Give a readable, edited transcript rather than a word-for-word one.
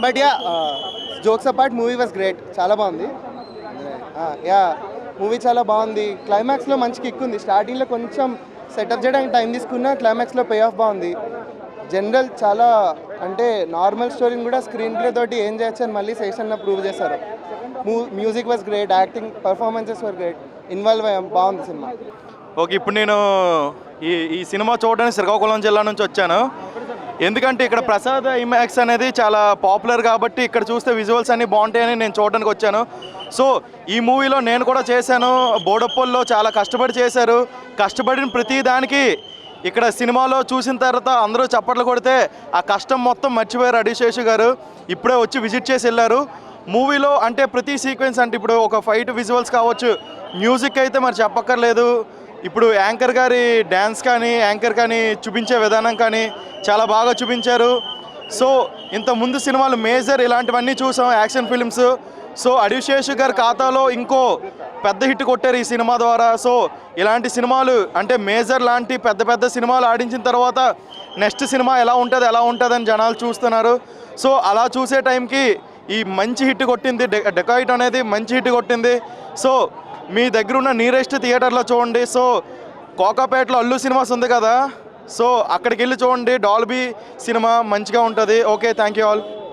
But yeah jokes apart movie was great, చాలా బాగుంది. Yeah movie చాలా బాగుంది. క్లైమాక్స్లో మంచి కిక్ ఉంది. స్టార్టింగ్లో కొంచెం సెటప్ చేయడానికి టైం తీసుకున్నా క్లైమాక్స్లో పే ఆఫ్ బాగుంది. జనరల్ చాలా అంటే నార్మల్ స్టోరీని కూడా స్క్రీన్ ప్లే తోటి ఏం చేయొచ్చు అని మళ్ళీ సెషన్లో ప్రూవ్ చేశారు. Music was great, acting performances were great, involve అయ్యాం, బాగుంది సినిమా. ఓకే, ఇప్పుడు నేను ఈ సినిమా చూడడానికి శ్రీకాకుళం జిల్లా నుంచి వచ్చాను. ఎందుకంటే ఇక్కడ ప్రసాద్ ఐమాక్స్ అనేది చాలా పాపులర్ కాబట్టి ఇక్కడ చూస్తే విజువల్స్ అన్నీ బాగుంటాయని నేను చూడడానికి వచ్చాను. సో ఈ మూవీలో నేను కూడా చేశాను. బోడప్పల్లో చాలా కష్టపడి చేశారు. కష్టపడిన ప్రతి దానికి ఇక్కడ సినిమాలో చూసిన తర్వాత అందరూ చప్పట్లు కొడితే ఆ కష్టం మొత్తం మర్చిపోయారు. అడిశేషు గారు ఇప్పుడే వచ్చి విజిట్ చేసి వెళ్ళారు. మూవీలో అంటే ప్రతి సీక్వెన్స్ అంటే ఇప్పుడు ఒక ఫైట్ విజువల్స్ కావచ్చు, మ్యూజిక్ అయితే మరి చెప్పక్కర్లేదు. ఇప్పుడు యాంకర్ గారి డ్యాన్స్ కానీ యాంకర్ కానీ చూపించే విధానం కానీ చాలా బాగా చూపించారు. సో ఇంత ముందు సినిమాలు మేజర్ ఇలాంటివన్నీ చూసాం, యాక్షన్ ఫిల్మ్స్. సో అడిశేషు గారి ఖాతాలో ఇంకో పెద్ద హిట్ కొట్టారు ఈ సినిమా ద్వారా. సో ఇలాంటి సినిమాలు అంటే మేజర్ లాంటి పెద్ద పెద్ద సినిమాలు ఆడించిన తర్వాత నెక్స్ట్ సినిమా ఎలా ఉంటుంది అని జనాలు చూస్తున్నారు. సో అలా చూసే టైంకి ఈ మంచి హిట్ కొట్టింది, డెకాయిట్ అనేది మంచి హిట్ కొట్టింది. సో మీ దగ్గర ఉన్న నియరెస్ట్ థియేటర్లో చూడండి. సో కోకాపేటలో అల్లు సినిమాస్ ఉంది కదా, సో అక్కడికి వెళ్ళి చూడండి. డాల్బీ సినిమా మంచిగా ఉంటుంది. Okay, thank you all.